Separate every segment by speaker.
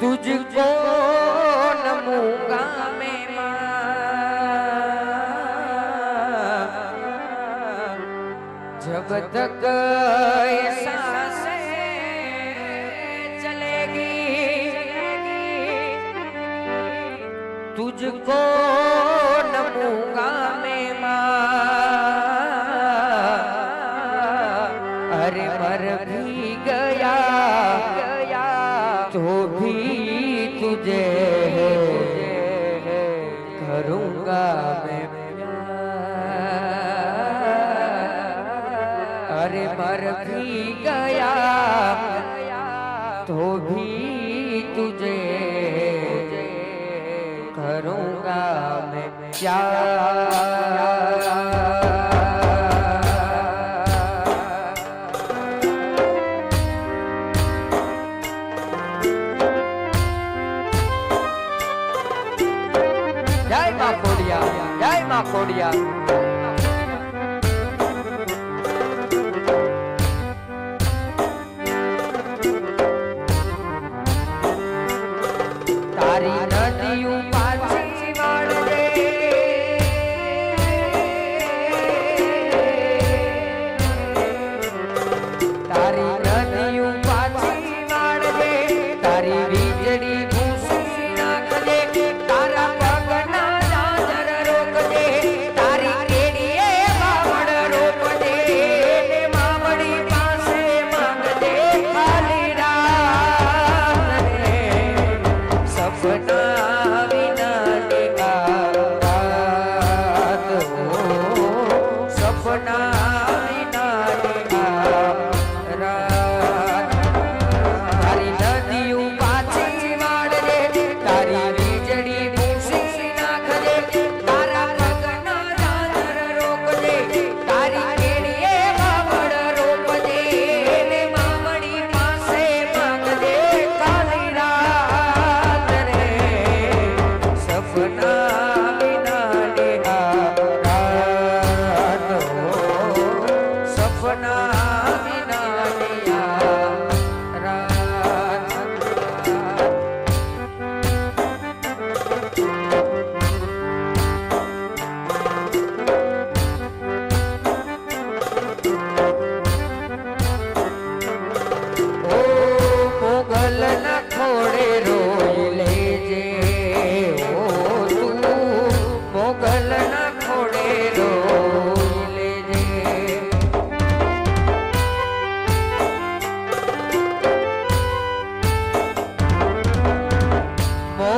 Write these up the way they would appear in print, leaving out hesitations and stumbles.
Speaker 1: तुझको नमूंगा मैं जब तक सांसें चलेगी तुझको नमूंगा मैं अरे मर भी गया तो भी तुझे करूंगा मैं अरे मर भी गया तो भी तुझे करूंगा मैं प्यार। जय मां कोडिया, जय मां कोडिया। तारी नदियों पाछी वाळजे तारी नदियों पाछी वाळजे तारी वीजળી ભૂસી નાખજે તારા પગના જાજર રોકજે તારી કેડીએ વાવડ રોપજે ને માવડી પાસે માંગજે ખાલી રાત રે સપના વિના નિહાર સપના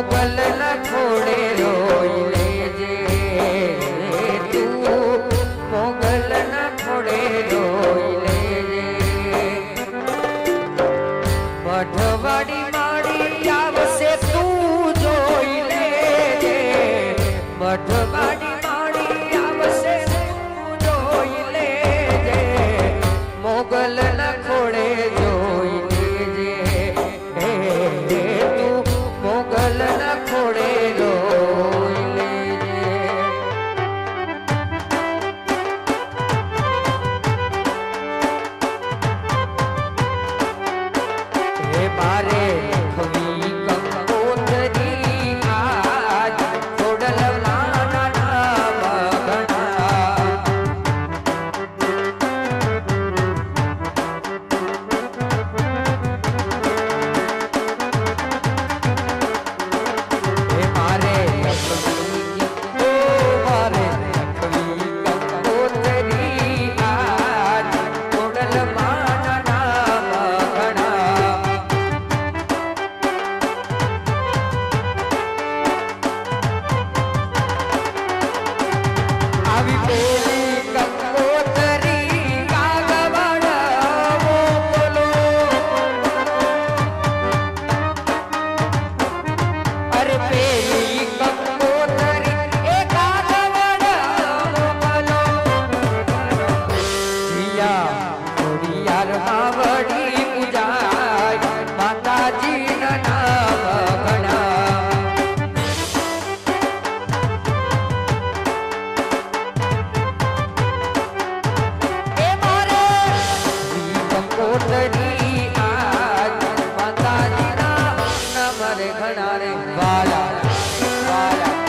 Speaker 1: મોગલ ના ખોડે રોઈ લેજે તું મોગલ ના ખોડે રોઈ લેજે મઢવાડી માડી આવશે તું જોઈ લેજે મઢવાડી માડી આવશે તું જોઈ લેજે મોગલ ના ખોડે જોઈ લેજે મોગલ ના ખોડે રોઈ લેજે હે મારે મારે ઘણા રે વાલા વાલા વાલા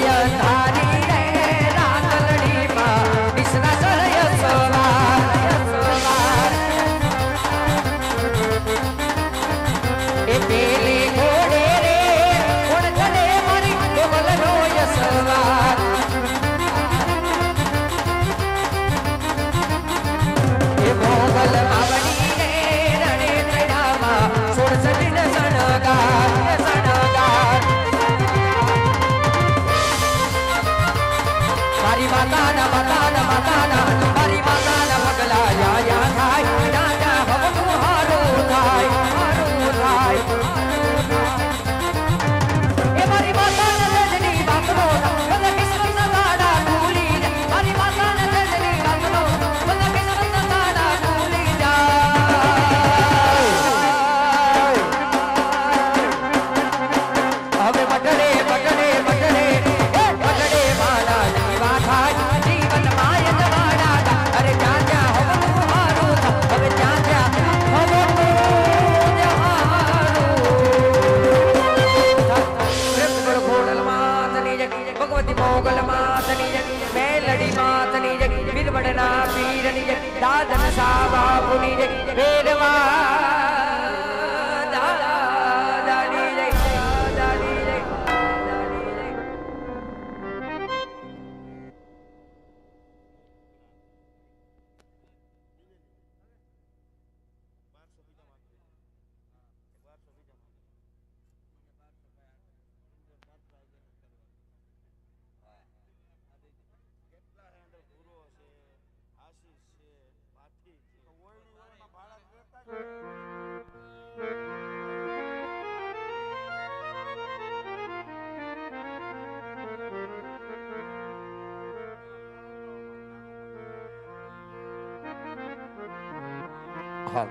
Speaker 1: અંધારી રે રાતડીમાં વિસરા સરય સવાર એ પેલી ઘોડે રે કોણ ચડે મારી કોમલનો યસવાર એ મોગલ માવડી રે રણે ત્રણામાં 16 દિન સણગાર મારી માતાના મારી માતાના પગલા યા થાય યા ભવનું હારું થાય એ મારી માતાના જજની વાતનો મને કિસ્મતના તાડા ભૂલી જા મારી માતાના જજની વાતનો મને કિસ્મતના તાડા ભૂલી જા હવે બટડે મારા જીવા થાય જીવન માય જવાડા અરે જ્યાં જ્યાં હવનું હારું હવે જ્યાં જ્યાં હવનું ઘોડલ માતની જગ ભગવતી મોગલ માતની જગ મેલડી માતની જગ બિરબડના પીરની જગ દાદન સા બાપુની જગ વેરવા હા